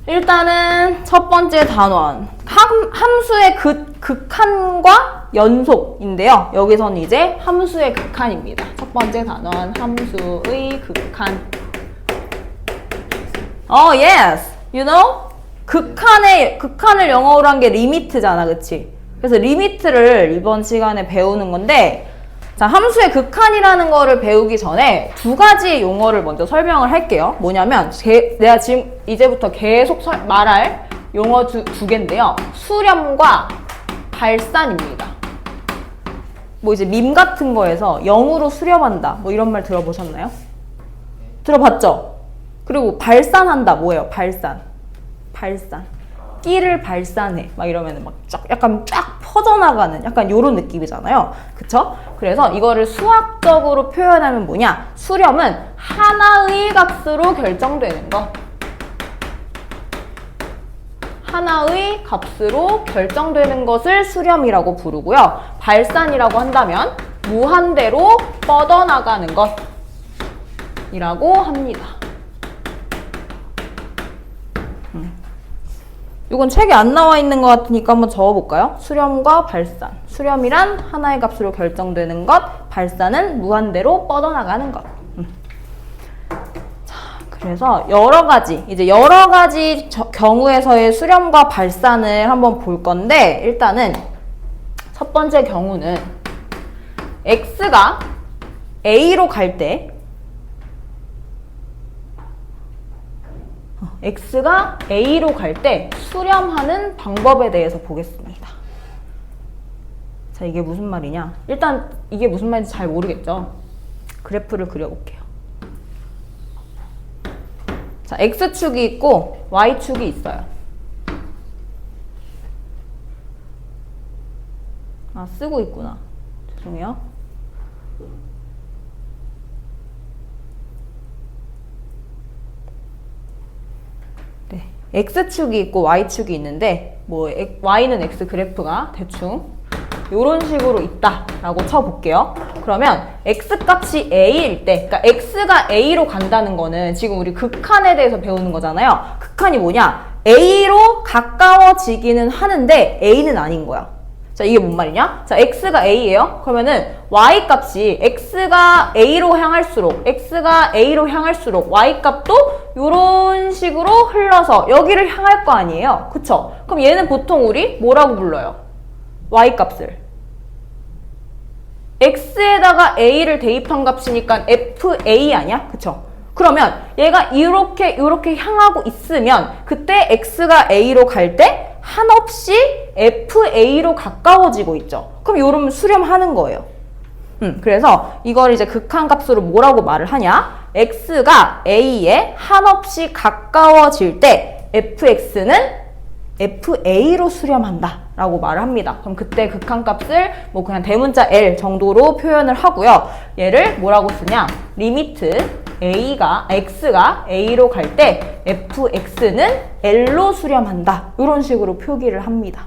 일단은 첫 번째 단원 함수의 극한과 연속인데요. 여기서는 이제 함수의 극한입니다. 첫 번째 단원 함수의 극한. Yes. You know? 극한을 영어로 한 게 리미트잖아, 그치? 그래서 리미트를 이번 시간에 배우는 건데, 자, 함수의 극한이라는 거를 배우기 전에 두 가지 용어를 먼저 설명을 할게요. 뭐냐면, 내가 지금 이제부터 계속 말할 용어 두 개인데요. 수렴과 발산입니다. 뭐 이제 밈 같은 거에서 0으로 수렴한다. 뭐 이런 말 들어보셨나요? 들어봤죠? 그리고 발산한다. 뭐예요? 발산. 끼를 발산해. 막 이러면 막 약간 쫙 퍼져나가는 약간 요런 느낌이잖아요. 그쵸? 그래서 이거를 수학적으로 표현하면 뭐냐? 수렴은 하나의 값으로 결정되는 것. 하나의 값으로 결정되는 것을 수렴이라고 부르고요. 발산이라고 한다면 무한대로 뻗어나가는 것이라고 합니다. 이건 책에 안 나와 있는 것 같으니까 한번 적어볼까요? 수렴과 발산. 수렴이란 하나의 값으로 결정되는 것, 발산은 무한대로 뻗어나가는 것. 자, 그래서 여러 가지 경우에서의 수렴과 발산을 한번 볼 건데, 일단은 첫 번째 경우는 x가 a로 갈 때, x가 a로 갈 때 수렴하는 방법에 대해서 보겠습니다. 자, 이게 무슨 말이냐? 일단 이게 무슨 말인지 잘 모르겠죠? 그래프를 그려볼게요. 자, x축이 있고 y축이 있어요. 아, 쓰고 있구나. 죄송해요. x축이 있고 y축이 있는데 뭐 y는 x 그래프가 대충 이런 식으로 있다라고 쳐볼게요. 그러면 x값이 a일 때, 그러니까 x가 a로 간다는 거는 지금 우리 극한에 대해서 배우는 거잖아요. 극한이 뭐냐? a로 가까워지기는 하는데 a는 아닌 거야. 자, 이게 뭔 말이냐? 자, x가 a예요. 그러면은 y값이 x가 a로 향할수록 y값도 이런 식으로 흘러서 여기를 향할 거 아니에요. 그쵸? 그럼 얘는 보통 우리 뭐라고 불러요? y값을 x에다가 a를 대입한 값이니까 fa 아니야? 그쵸? 그러면 얘가 이렇게 향하고 있으면 그때 x가 a로 갈 때 한없이 FA로 가까워지고 있죠. 그럼 이러면 수렴하는 거예요. 그래서 이걸 이제 극한값으로 뭐라고 말을 하냐? X가 A에 한없이 가까워질 때 FX는 FA로 수렴한다 라고 말을 합니다. 그럼 그때 극한값을 뭐 그냥 대문자 L 정도로 표현을 하고요. 얘를 뭐라고 쓰냐? 리미트 x가 a로 갈 때 fx는 l로 수렴한다. 이런 식으로 표기를 합니다.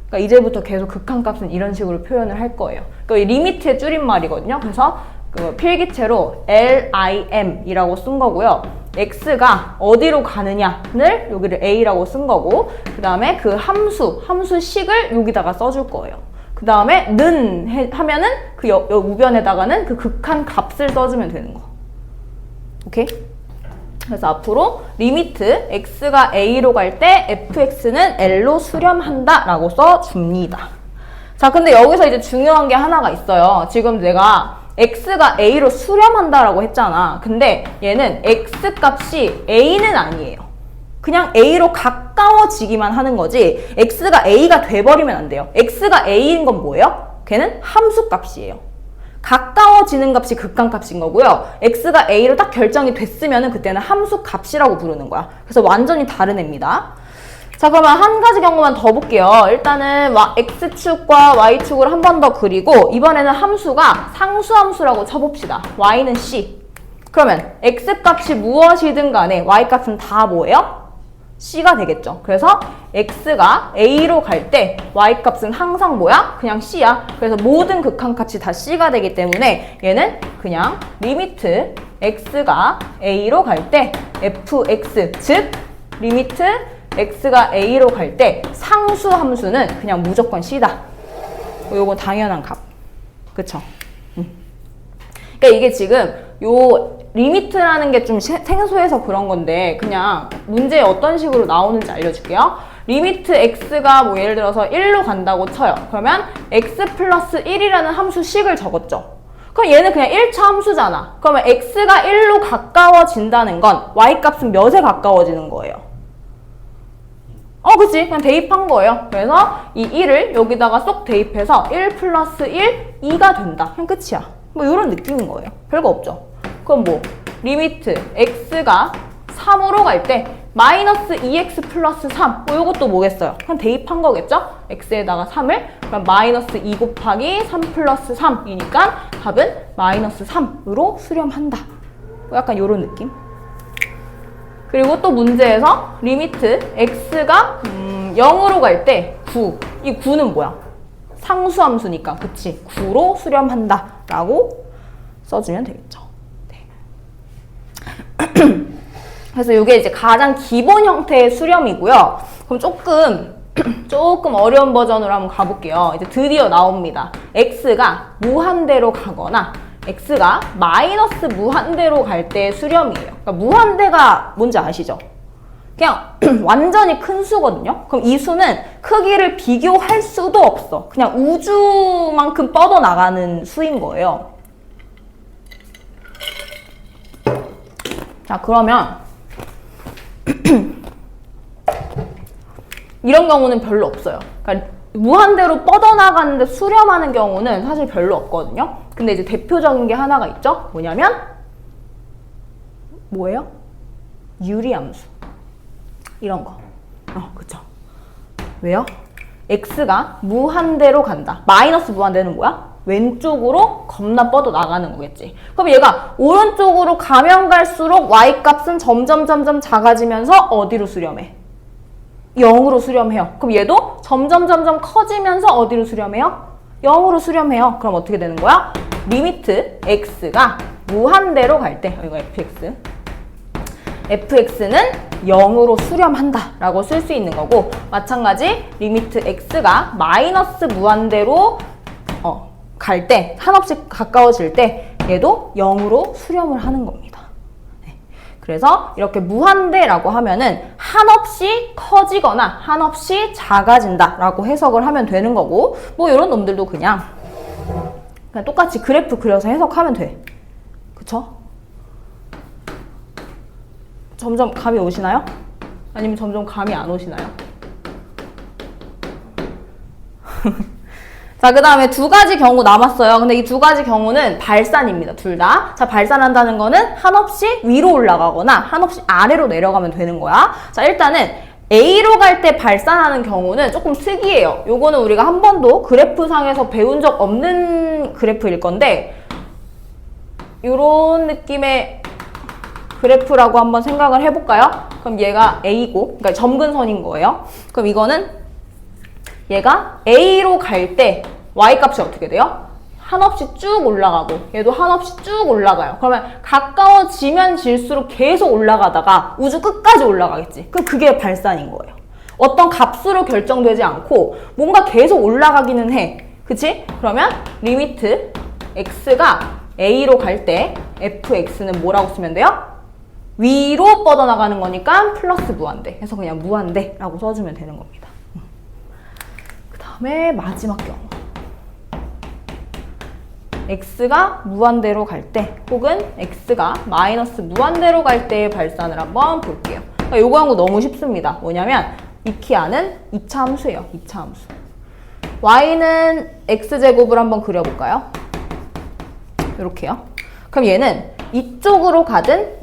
그러니까 이제부터 계속 극한값은 이런 식으로 표현을 할 거예요. 그러니까 리미트의 줄임말이거든요. 그래서 그 필기체로 lim이라고 쓴 거고요. x가 어디로 가느냐를 여기를 a라고 쓴 거고, 그 다음에 그 함수식을 여기다가 써줄 거예요. 그 다음에 는 하면은 그 우변에다가는 그 극한 값을 써주면 되는 거. 오케이? 그래서 앞으로 리미트 x가 a로 갈 때 fx는 l로 수렴한다 라고 써줍니다. 자, 근데 여기서 이제 중요한 게 하나가 있어요. 지금 내가 x가 a로 수렴한다 라고 했잖아. 근데 얘는 x값이 a는 아니에요. 그냥 a로 가까워지기만 하는 거지 x가 a가 돼버리면 안 돼요. x가 a인 건 뭐예요? 걔는 함수값이에요. 가까워지는 값이 극한값인 거고요. x가 a로 딱 결정이 됐으면 그때는 함수값이라고 부르는 거야. 그래서 완전히 다른 애입니다. 자, 그러면 한 가지 경우만 더 볼게요. 일단은 x축과 y축을 한 번 더 그리고 이번에는 함수가 상수함수라고 쳐봅시다. y는 c. 그러면 x값이 무엇이든 간에 y값은 다 뭐예요? c가 되겠죠. 그래서 x가 a로 갈 때 y값은 항상 뭐야? 그냥 c야. 그래서 모든 극한값이 다 c가 되기 때문에 얘는 그냥 리미트 x가 a로 갈 때 fx, 즉 리미트 x가 a로 갈 때 상수 함수는 그냥 무조건 c다. 요건 당연한 값. 그쵸? 그러니까 이게 지금 요 리미트라는 게 좀 생소해서 그런 건데 그냥 문제에 어떤 식으로 나오는지 알려줄게요. 리미트 x가 뭐 예를 들어서 1로 간다고 쳐요. 그러면 x 플러스 1이라는 함수식을 적었죠. 그럼 얘는 그냥 1차 함수잖아. 그러면 x가 1로 가까워진다는 건 y값은 몇에 가까워지는 거예요? 그치? 그냥 대입한 거예요. 그래서 이 1을 여기다가 쏙 대입해서 1 플러스 1, 2가 된다. 그냥 끝이야. 뭐 이런 느낌인 거예요. 별거 없죠? 그럼 뭐 리미트 x가 3으로 갈 때 마이너스 2x 플러스 3 뭐 이것도 뭐겠어요? 그냥 대입한 거겠죠? x에다가 3을 그럼 마이너스 2 곱하기 3 플러스 3이니까 답은 마이너스 3으로 수렴한다. 뭐 약간 이런 느낌? 그리고 또 문제에서 리미트 x가 0으로 갈 때 9. 이 9는 뭐야? 상수함수니까 그치? 9로 수렴한다 라고 써주면 되겠죠. 네. 그래서 이게 이제 가장 기본 형태의 수렴이고요. 그럼 조금 어려운 버전으로 한번 가볼게요. 이제 드디어 나옵니다. x가 무한대로 가거나 x가 마이너스 무한대로 갈 때 수렴이에요. 그러니까 무한대가 뭔지 아시죠? 그냥 완전히 큰 수거든요. 그럼 이 수는 크기를 비교할 수도 없어. 그냥 우주만큼 뻗어나가는 수인 거예요. 자, 그러면 이런 경우는 별로 없어요. 그러니까 무한대로 뻗어나가는데 수렴하는 경우는 사실 별로 없거든요. 근데 이제 대표적인 게 하나가 있죠. 뭐냐면 뭐예요? 유리함수. 이런 거. 그쵸. 왜요? x가 무한대로 간다. 마이너스 무한대는 뭐야? 왼쪽으로 겁나 뻗어나가는 거겠지. 그럼 얘가 오른쪽으로 가면 갈수록 y값은 점점 작아지면서 어디로 수렴해? 0으로 수렴해요. 그럼 얘도 점점 커지면서 어디로 수렴해요? 0으로 수렴해요. 그럼 어떻게 되는 거야? 리미트 x가 무한대로 갈 때, 이거 fx는 0으로 수렴한다 라고 쓸 수 있는 거고, 마찬가지 리미트 x가 마이너스 무한대로 갈 때, 한없이 가까워질 때 얘도 0으로 수렴을 하는 겁니다. 네. 그래서 이렇게 무한대라고 하면은 한없이 커지거나 한없이 작아진다 라고 해석을 하면 되는 거고, 뭐 이런 놈들도 그냥 똑같이 그래프 그려서 해석하면 돼. 그쵸? 점점 감이 오시나요? 아니면 점점 감이 안 오시나요? 자, 그 다음에 두 가지 경우 남았어요. 근데 이 두 가지 경우는 발산입니다. 둘 다. 자, 발산한다는 거는 한없이 위로 올라가거나 한없이 아래로 내려가면 되는 거야. 자, 일단은 A로 갈 때 발산하는 경우는 조금 특이해요. 요거는 우리가 한 번도 그래프상에서 배운 적 없는 그래프일 건데, 요런 느낌의 그래프라고 한번 생각을 해볼까요? 그럼 얘가 A고, 그러니까 점근선인 거예요. 그럼 이거는 얘가 A로 갈 때 Y값이 어떻게 돼요? 한없이 쭉 올라가고 얘도 한없이 쭉 올라가요. 그러면 가까워지면 질수록 계속 올라가다가 우주 끝까지 올라가겠지. 그럼 그게 발산인 거예요. 어떤 값으로 결정되지 않고 뭔가 계속 올라가기는 해. 그치? 그러면 리미트 x가 A로 갈 때 fx는 뭐라고 쓰면 돼요? 위로 뻗어나가는 거니까 플러스 무한대 해서 그냥 무한대라고 써주면 되는 겁니다. 그 다음에 마지막 경우, x가 무한대로 갈 때 혹은 x가 마이너스 무한대로 갈 때의 발산을 한번 볼게요. 그러니까 요거 한 거 너무 쉽습니다. 뭐냐면 익히아는 2차 함수예요. 2차 함수. y는 x제곱을 한번 그려볼까요? 이렇게요. 그럼 얘는 이쪽으로 가든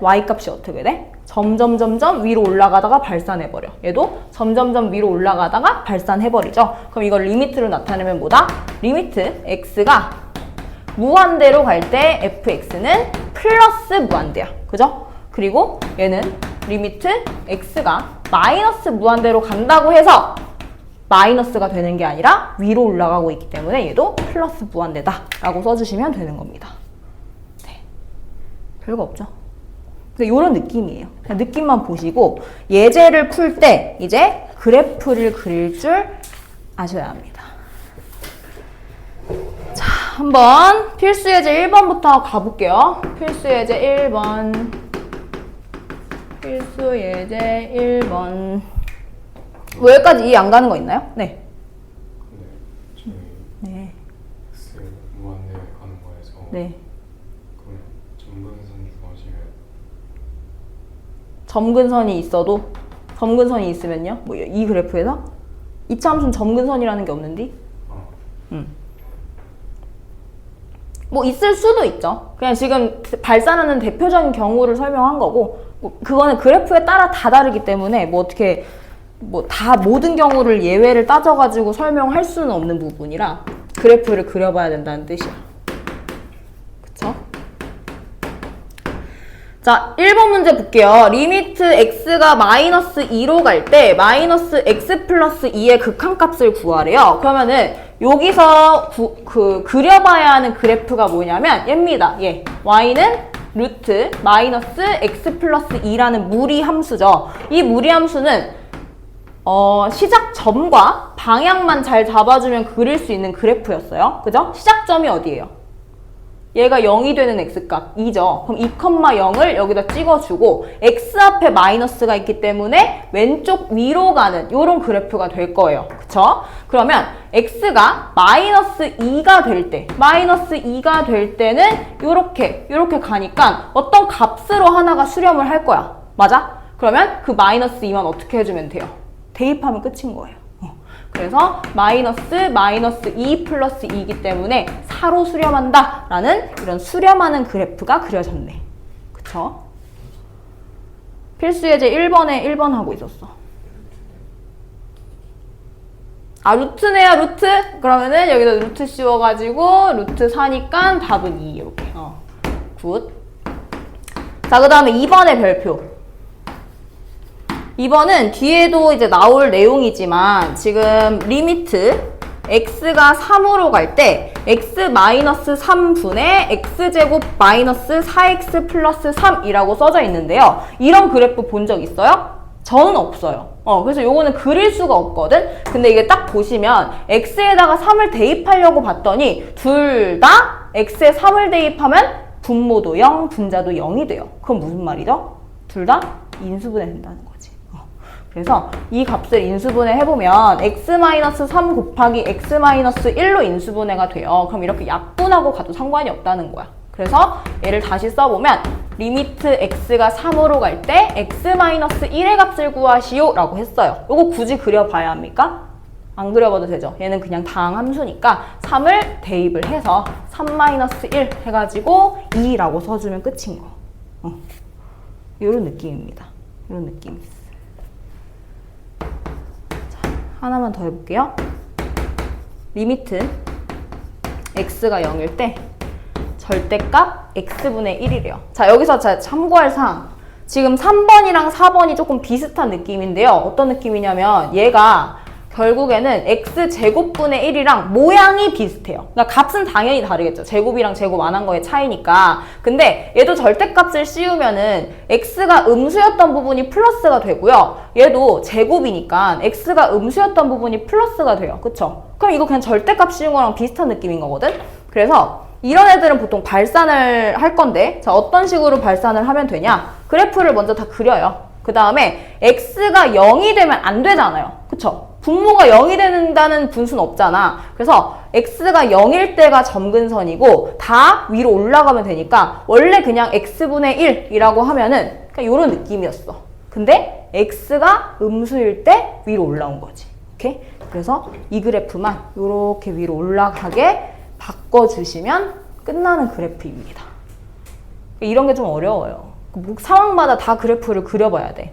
y값이 어떻게 돼? 점점 위로 올라가다가 발산해버려. 얘도 점점 위로 올라가다가 발산해버리죠. 그럼 이걸 리미트로 나타내면 뭐다? 리미트 x가 무한대로 갈 때 fx는 플러스 무한대야. 그죠? 그리고 얘는 리미트 x가 마이너스 무한대로 간다고 해서 마이너스가 되는 게 아니라 위로 올라가고 있기 때문에 얘도 플러스 무한대다 라고 써주시면 되는 겁니다. 네. 별거 없죠? 이런 느낌이에요. 그냥 느낌만 보시고 예제를 풀 때 이제 그래프를 그릴 줄 아셔야 합니다. 자, 한번 필수 예제 1번부터 가볼게요. 필수 예제 1번. 필수 예제 1번. 뭐 여기까지 이해 안 가는 거 있나요? 네. 저희 네. X 무한대에 가는 거에서 네. 그러면 점근선 주어지면 점근선이 있어도 점근선이 있으면요? 뭐 이 그래프에서 이차 함수는 점근선이라는 게 없는데? 뭐 있을 수도 있죠. 그냥 지금 발산하는 대표적인 경우를 설명한 거고 뭐 그거는 그래프에 따라 다 다르기 때문에 뭐 어떻게 뭐 다 모든 경우를 예외를 따져가지고 설명할 수는 없는 부분이라 그래프를 그려봐야 된다는 뜻이야. 그쵸? 자, 1번 문제 볼게요. 리미트 x가 마이너스 2로 갈 때 마이너스 x 플러스 2의 극한값을 구하래요. 그러면은 여기서 그려봐야 하는 그래프가 뭐냐면 얘입니다. 얘. y는 루트 마이너스 x 플러스 2라는 무리 함수죠. 이 무리 함수는 시작점과 방향만 잘 잡아주면 그릴 수 있는 그래프였어요. 그죠? 시작점이 어디예요? 얘가 0이 되는 x값 2죠. 그럼 2,0을 여기다 찍어주고 x 앞에 마이너스가 있기 때문에 왼쪽 위로 가는 이런 그래프가 될 거예요. 그쵸? 그러면 x가 마이너스 2가 될 때는 요렇게 가니까 어떤 값으로 하나가 수렴을 할 거야. 맞아? 그러면 그 마이너스 2만 어떻게 해주면 돼요? 대입하면 끝인 거예요. 그래서 마이너스 2 플러스 2이기 때문에 4로 수렴한다 라는 이런 수렴하는 그래프가 그려졌네. 그쵸? 필수 예제 1번에 1번 하고 있었어. 아, 루트네요, 루트? 그러면은 여기다 루트 씌워가지고 루트 4니까 답은 2 이렇게. 굿. 자, 그 다음에 2번의 별표. 2번은 뒤에도 이제 나올 내용이지만 지금 리미트 x가 3으로 갈 때 x-3분의 x제곱 마이너스 4x 플러스 3이라고 써져 있는데요. 이런 그래프 본 적 있어요? 저는 없어요. 그래서 요거는 그릴 수가 없거든? 근데 이게 딱 보시면 x에다가 3을 대입하려고 봤더니 둘 다 x에 3을 대입하면 분모도 0, 분자도 0이 돼요. 그건 무슨 말이죠? 둘 다 인수분해 된다는 거지. 그래서 이 값을 인수분해 해보면 x-3 곱하기 x-1로 인수분해가 돼요. 그럼 이렇게 약분하고 가도 상관이 없다는 거야. 그래서 얘를 다시 써보면 리미트 x가 3으로 갈 때 x-1의 값을 구하시오 라고 했어요. 이거 굳이 그려봐야 합니까? 안 그려봐도 되죠. 얘는 그냥 다항 함수니까 3을 대입을 해서 3-1 해가지고 2라고 써주면 끝인 거. 이런 느낌입니다. 이런 느낌. 하나만 더 해볼게요. 리미트 x가 0일 때 절대값 x분의 1이래요. 자, 여기서 참고할 사항. 지금 3번이랑 4번이 조금 비슷한 느낌인데요. 어떤 느낌이냐면 얘가 결국에는 x제곱분의 1이랑 모양이 비슷해요. 그러니까 값은 당연히 다르겠죠. 제곱이랑 제곱 안 한 거의 차이니까. 근데 얘도 절대값을 씌우면은 x가 음수였던 부분이 플러스가 되고요. 얘도 제곱이니까 x가 음수였던 부분이 플러스가 돼요. 그쵸? 그럼 이거 그냥 절대값 씌운 거랑 비슷한 느낌인 거거든? 그래서 이런 애들은 보통 발산을 할 건데 자, 어떤 식으로 발산을 하면 되냐? 그래프를 먼저 다 그려요. 그 다음에 x가 0이 되면 안 되잖아요. 그쵸? 분모가 0이 된다는 분수는 없잖아. 그래서 x가 0일 때가 점근선이고 다 위로 올라가면 되니까 원래 그냥 x분의 1이라고 하면은 그냥 이런 느낌이었어. 근데 x가 음수일 때 위로 올라온 거지. 오케이? 그래서 이 그래프만 이렇게 위로 올라가게 바꿔주시면 끝나는 그래프입니다. 이런 게 좀 어려워요. 상황마다 다 그래프를 그려봐야 돼.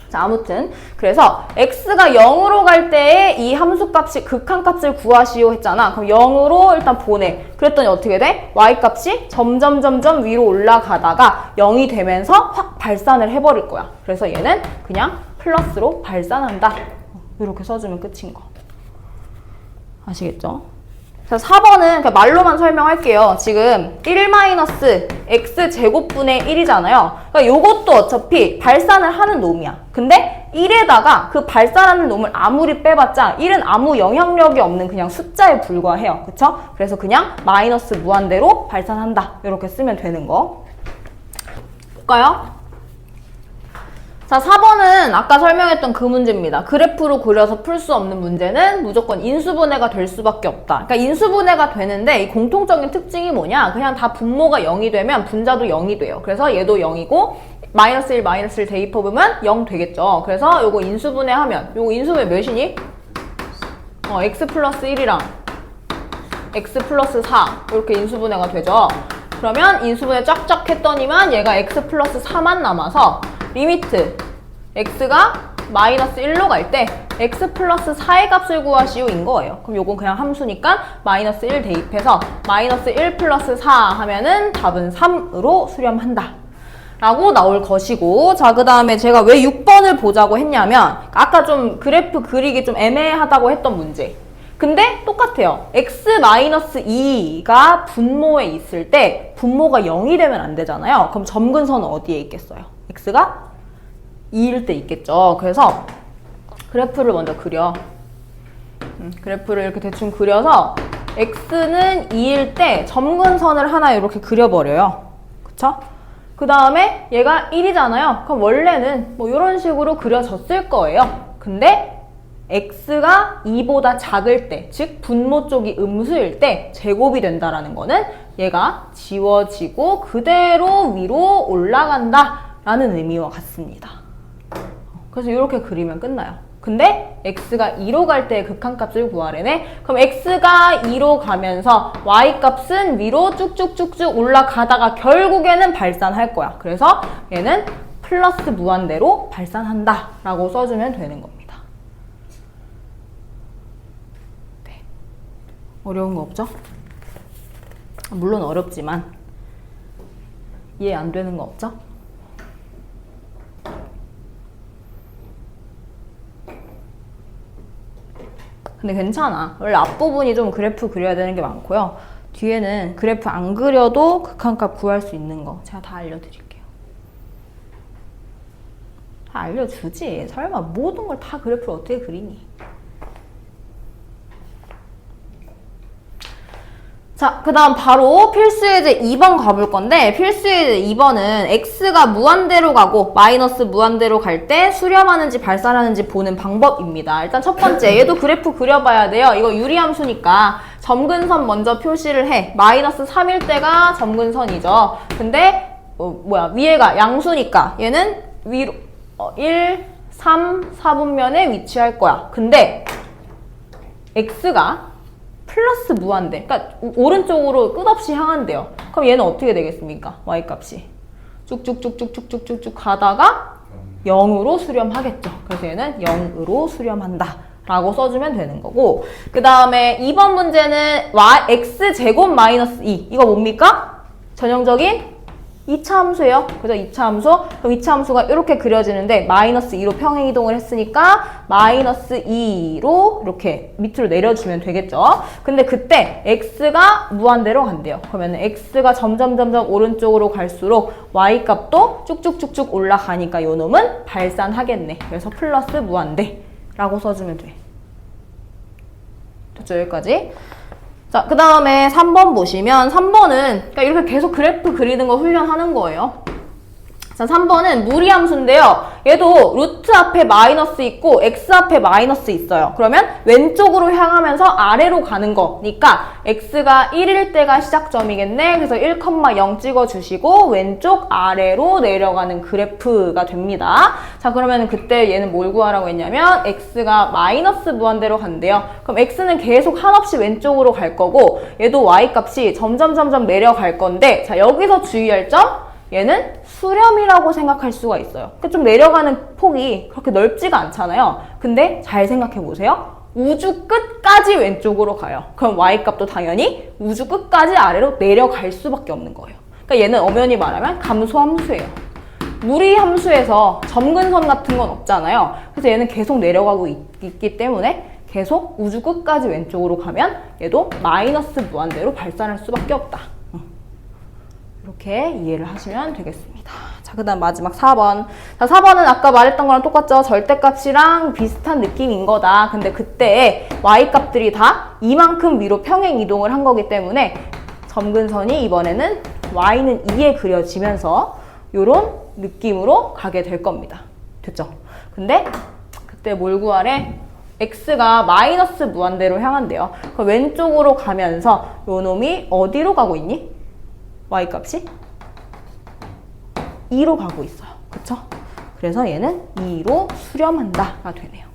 자, 아무튼 그래서 x가 0으로 갈 때에 이 함수값이 극한값을 구하시오 했잖아. 그럼 0으로 일단 보내. 그랬더니 어떻게 돼? y값이 점점 위로 올라가다가 0이 되면서 확 발산을 해버릴 거야. 그래서 얘는 그냥 플러스로 발산한다. 이렇게 써주면 끝인 거. 아시겠죠? 그래서 4번은 그냥 말로만 설명할게요. 지금 1-x제곱분의 1이잖아요. 그러니까 요것도 어차피 발산을 하는 놈이야. 근데 1에다가 그 발산하는 놈을 아무리 빼봤자 1은 아무 영향력이 없는 그냥 숫자에 불과해요. 그쵸? 그래서 그냥 마이너스 무한대로 발산한다. 이렇게 쓰면 되는 거. 볼까요? 자, 4번은 아까 설명했던 그 문제입니다. 그래프로 그려서 풀 수 없는 문제는 무조건 인수분해가 될 수밖에 없다. 그러니까 인수분해가 되는데 이 공통적인 특징이 뭐냐? 그냥 다 분모가 0이 되면 분자도 0이 돼요. 그래서 얘도 0이고 마이너스 1, 마이너스 1 대입해보면 0 되겠죠. 그래서 요거 인수분해하면 요거 인수분해 몇이니? x 플러스 1이랑 x 플러스 4 이렇게 인수분해가 되죠. 그러면 인수분해 쫙쫙 했더니만 얘가 x 플러스 4만 남아서 리미트 x가 마이너스 1로 갈 때 x 플러스 4의 값을 구하시오인 거예요. 그럼 요건 그냥 함수니까 마이너스 1 대입해서 마이너스 1 플러스 4 하면은 답은 3으로 수렴한다 라고 나올 것이고, 자, 그 다음에 제가 왜 6번을 보자고 했냐면 아까 좀 그래프 그리기 좀 애매하다고 했던 문제. 근데 똑같아요. x-2가 분모에 있을 때 분모가 0이 되면 안 되잖아요. 그럼 점근선은 어디에 있겠어요? x가 2일 때 있겠죠. 그래서 그래프를 먼저 그려. 그래프를 이렇게 대충 그려서 x는 2일 때 점근선을 하나 이렇게 그려버려요. 그쵸? 그 다음에 얘가 1이잖아요. 그럼 원래는 뭐 이런 식으로 그려졌을 거예요. 근데 x가 2보다 작을 때, 즉 분모 쪽이 음수일 때 제곱이 된다라는 거는 얘가 지워지고 그대로 위로 올라간다 라는 의미와 같습니다. 그래서 이렇게 그리면 끝나요. 근데 x가 2로 갈 때 극한값을 구하래네. 그럼 x가 2로 가면서 y값은 위로 쭉쭉쭉쭉 올라가다가 결국에는 발산할 거야. 그래서 얘는 플러스 무한대로 발산한다 라고 써주면 되는 겁니다. 네. 어려운 거 없죠? 물론 어렵지만 이해 안 되는 거 없죠? 근데 괜찮아. 원래 앞부분이 좀 그래프 그려야 되는 게 많고요. 뒤에는 그래프 안 그려도 극한값 구할 수 있는 거 제가 다 알려드릴게요. 다 알려주지. 설마 모든 걸 다 그래프를 어떻게 그리니? 자, 그 다음 바로 필수예제 2번 가볼 건데, 필수예제 2번은 x가 무한대로 가고 마이너스 무한대로 갈 때 수렴하는지 발산하는지 보는 방법입니다. 일단 첫 번째, 얘도 그래프 그려봐야 돼요. 이거 유리함수니까 점근선 먼저 표시를 해. 마이너스 3일 때가 점근선이죠. 근데 위에가 양수니까 얘는 위로 1, 3, 4분면에 위치할 거야. 근데 x가 플러스 무한대. 그러니까 오른쪽으로 끝없이 향한대요. 그럼 얘는 어떻게 되겠습니까? y값이 쭉쭉쭉쭉쭉쭉쭉 가다가 0으로 수렴하겠죠. 그래서 얘는 0으로 수렴한다 라고 써주면 되는 거고, 그 다음에 2번 문제는 x제곱 마이너스 2. 이거 뭡니까? 전형적인 2차 함수예요. 그죠? 2차 함수. 그럼 2차 함수가 이렇게 그려지는데 마이너스 2로 평행이동을 했으니까 마이너스 2로 이렇게 밑으로 내려주면 되겠죠. 근데 그때 x가 무한대로 간대요. 그러면 x가 점점 오른쪽으로 갈수록 y값도 쭉쭉쭉쭉 올라가니까 요 놈은 발산하겠네. 그래서 플러스 무한대 라고 써주면 돼. 됐죠? 여기까지. 자, 그 다음에 3번 보시면 3번은 그러니까 이렇게 계속 그래프 그리는 거 훈련하는 거예요. 자, 3번은 무리함수인데요. 얘도 루트 앞에 마이너스 있고 x 앞에 마이너스 있어요. 그러면 왼쪽으로 향하면서 아래로 가는 거니까 x가 1일 때가 시작점이겠네. 그래서 1,0 찍어주시고 왼쪽 아래로 내려가는 그래프가 됩니다. 자, 그러면 그때 얘는 뭘 구하라고 했냐면 x가 마이너스 무한대로 간대요. 그럼 x는 계속 한없이 왼쪽으로 갈 거고 얘도 y값이 점점 내려갈 건데, 자, 여기서 주의할 점, 얘는 수렴이라고 생각할 수가 있어요. 그러니까 좀 내려가는 폭이 그렇게 넓지가 않잖아요. 근데 잘 생각해 보세요. 우주 끝까지 왼쪽으로 가요. 그럼 y값도 당연히 우주 끝까지 아래로 내려갈 수밖에 없는 거예요. 그러니까 얘는 엄연히 말하면 감소함수예요. 무리함수에서 점근선 같은 건 없잖아요. 그래서 얘는 계속 내려가고 있기 때문에 계속 우주 끝까지 왼쪽으로 가면 얘도 마이너스 무한대로 발산할 수밖에 없다. 이렇게 이해를 하시면 되겠습니다. 자, 그 다음 마지막 4번. 자, 4번은 아까 말했던 거랑 똑같죠? 절대값이랑 비슷한 느낌인 거다. 근데 그때 y값들이 다 이만큼 위로 평행 이동을 한 거기 때문에 점근선이 이번에는 y는 2에 그려지면서 이런 느낌으로 가게 될 겁니다. 됐죠? 근데 그때 뭘 구하래? x가 마이너스 무한대로 향한대요. 그럼 왼쪽으로 가면서 요 놈이 어디로 가고 있니? y값이 2로 가고 있어요. 그쵸? 그래서 얘는 2로 수렴한다가 되네요.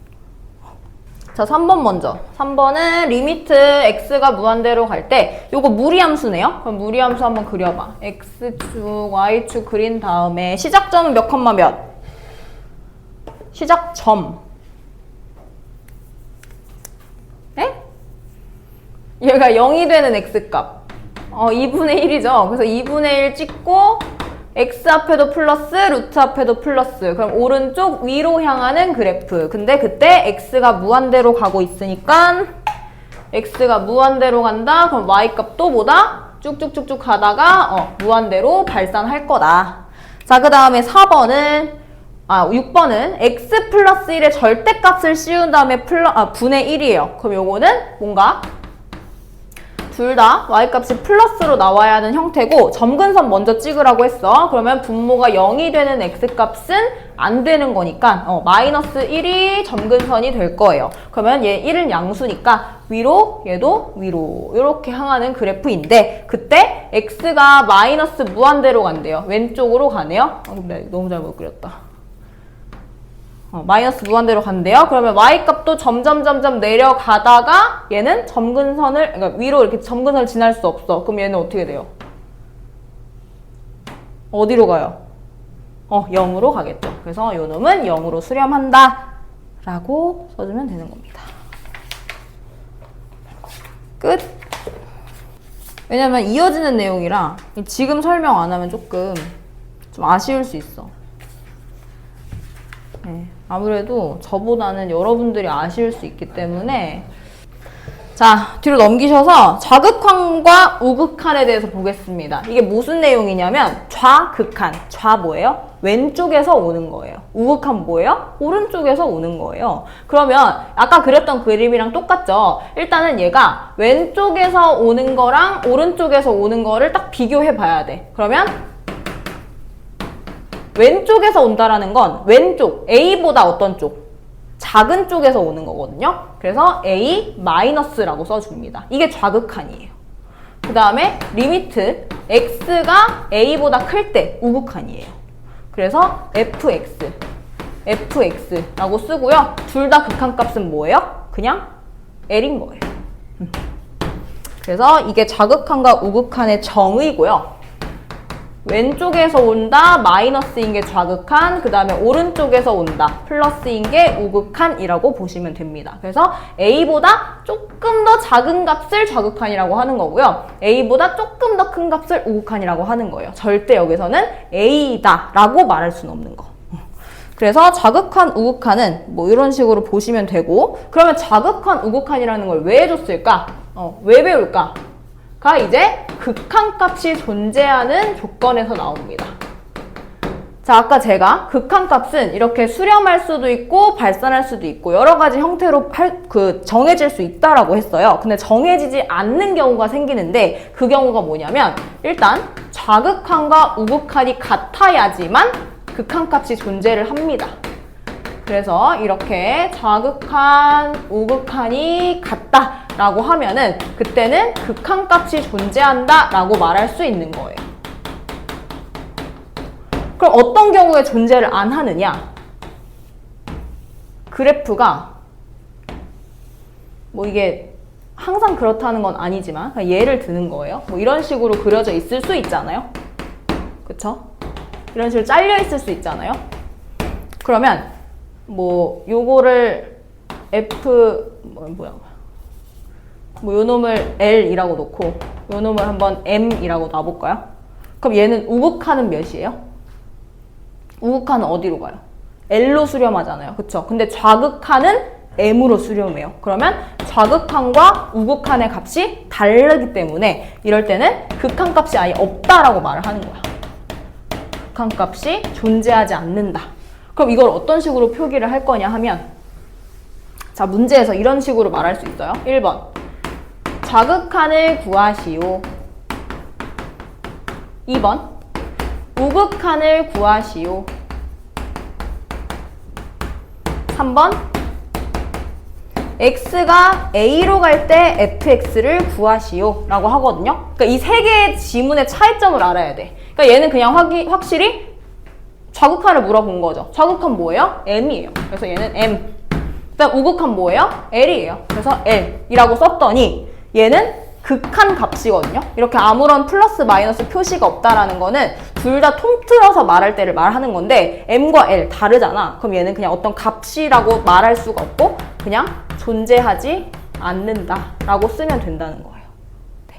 자, 3번 먼저. 3번은 리미트 x가 무한대로 갈 때 요거 무리함수네요. 그럼 무리함수 한번 그려봐. x축, y축 그린 다음에 시작점은 몇 컴마 몇? 시작점. 네? 얘가 0이 되는 x값. 2분의 1이죠. 그래서 2분의 1 찍고 x 앞에도 플러스, 루트 앞에도 플러스. 그럼 오른쪽 위로 향하는 그래프. 근데 그때 x가 무한대로 가고 있으니까 x가 무한대로 간다. 그럼 y값도 뭐다? 쭉쭉쭉쭉 가다가 무한대로 발산할 거다. 자, 그 다음에 6번은 x 플러스 1의 절대값을 씌운 다음에 분의 1이에요. 그럼 요거는 뭔가 둘 다 y값이 플러스로 나와야 하는 형태고 점근선 먼저 찍으라고 했어. 그러면 분모가 0이 되는 x값은 안 되는 거니까 마이너스 1이 점근선이 될 거예요. 그러면 얘 1은 양수니까 위로 얘도 위로 이렇게 향하는 그래프인데 그때 x가 마이너스 무한대로 간대요. 왼쪽으로 가네요. 근데 너무 잘못 그렸다. 마이너스 무한대로 간대요. 그러면 y값도 점점 내려가다가 얘는 점근선을 그러니까 위로 이렇게 점근선을 지날 수 없어. 그럼 얘는 어떻게 돼요? 어디로 가요? 0으로 가겠죠. 그래서 요 놈은 0으로 수렴한다 라고 써주면 되는 겁니다. 끝. 왜냐면 이어지는 내용이라 지금 설명 안 하면 조금 좀 아쉬울 수 있어. 네, 아무래도 저보다는 여러분들이 아쉬울 수 있기 때문에 자, 뒤로 넘기셔서 좌극한과 우극한에 대해서 보겠습니다. 이게 무슨 내용이냐면 좌극한, 좌 뭐예요? 왼쪽에서 오는 거예요. 우극한 뭐예요? 오른쪽에서 오는 거예요. 그러면 아까 그렸던 그림이랑 똑같죠? 일단은 얘가 왼쪽에서 오는 거랑 오른쪽에서 오는 거를 딱 비교해 봐야 돼. 그러면 왼쪽에서 온다라는 건 왼쪽, A보다 어떤 쪽? 작은 쪽에서 오는 거거든요. 그래서 A 마이너스라고 써줍니다. 이게 좌극한이에요. 그 다음에 리미트 X가 A보다 클 때 우극한이에요. 그래서 fx라고 쓰고요. 둘 다 극한값은 뭐예요? 그냥 L인 거예요. 그래서 이게 좌극한과 우극한의 정의고요. 왼쪽에서 온다 마이너스인 게 좌극한, 그 다음에 오른쪽에서 온다 플러스인 게 우극한이라고 보시면 됩니다. 그래서 A보다 조금 더 작은 값을 좌극한이라고 하는 거고요. A보다 조금 더 큰 값을 우극한이라고 하는 거예요. 절대 여기서는 A다 라고 말할 수는 없는 거. 그래서 좌극한, 우극한은 뭐 이런 식으로 보시면 되고, 그러면 좌극한, 우극한이라는 걸 왜 해줬을까? 왜 배울까? 가 이제 극한값이 존재하는 조건에서 나옵니다. 자, 아까 제가 극한값은 이렇게 수렴할 수도 있고 발산할 수도 있고 여러 가지 형태로 정해질 수 있다라고 했어요. 근데 정해지지 않는 경우가 생기는데 그 경우가 뭐냐면 일단 좌극한과 우극한이 같아야지만 극한값이 존재를 합니다. 그래서 이렇게 좌극한, 우극한이 같다라고 하면은 그때는 극한값이 존재한다라고 말할 수 있는 거예요. 그럼 어떤 경우에 존재를 안 하느냐? 그래프가 뭐 이게 항상 그렇다는 건 아니지만 그냥 예를 드는 거예요. 뭐 이런 식으로 그려져 있을 수 있잖아요. 그쵸? 이런 식으로 잘려 있을 수 있잖아요. 그러면 뭐 요거를 요 놈을 L이라고 놓고 요 놈을 한번 M이라고 놔볼까요? 그럼 얘는 우극한은 몇이에요? 우극한은 어디로 가요? L로 수렴하잖아요. 그쵸? 근데 좌극한은 m으로 수렴해요. 그러면 좌극한과 우극한의 값이 다르기 때문에 이럴 때는 극한값이 아예 없다라고 말을 하는 거야. 극한값이 존재하지 않는다. 그럼 이걸 어떤 식으로 표기를 할 거냐 하면, 자, 문제에서 이런 식으로 말할 수 있어요. 1번. 좌극한을 구하시오. 2번. 우극한을 구하시오. 3번. x가 a로 갈 때 fx를 구하시오 라고 하거든요. 그러니까 이 세 개의 지문의 차이점을 알아야 돼. 그러니까 얘는 그냥 확실히 좌극한을 물어본 거죠. 좌극한 뭐예요? m이에요. 그래서 얘는 m. 그다음 우극한 뭐예요? l이에요. 그래서 l이라고 썼더니 얘는 극한 값이거든요. 이렇게 아무런 플러스 마이너스 표시가 없다라는 거는 둘 다 통틀어서 말할 때를 말하는 건데 m과 l 다르잖아. 그럼 얘는 그냥 어떤 값이라고 말할 수가 없고 그냥 존재하지 않는다라고 쓰면 된다는 거예요. 네.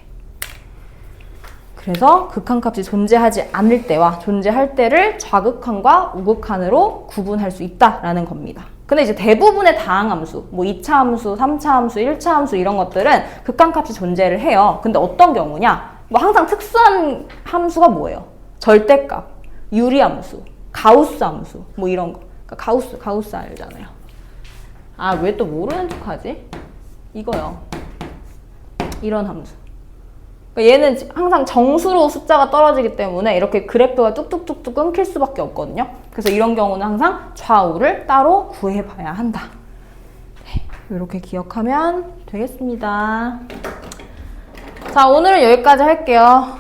그래서 극한값이 존재하지 않을 때와 존재할 때를 좌극한과 우극한으로 구분할 수 있다라는 겁니다. 근데 이제 대부분의 다항함수, 뭐 2차 함수, 3차 함수, 1차 함수 이런 것들은 극한값이 존재를 해요. 근데 어떤 경우냐? 뭐 항상 특수한 함수가 뭐예요? 절대값, 유리함수, 가우스 함수, 뭐 이런 거. 그러니까 가우스 알잖아요. 아, 왜 또 모르는 척하지? 이거요. 이런 함수. 그러니까 얘는 항상 정수로 숫자가 떨어지기 때문에 이렇게 그래프가 뚝뚝뚝뚝 끊길 수밖에 없거든요. 그래서 이런 경우는 항상 좌우를 따로 구해봐야 한다. 네, 이렇게 기억하면 되겠습니다. 자, 오늘은 여기까지 할게요.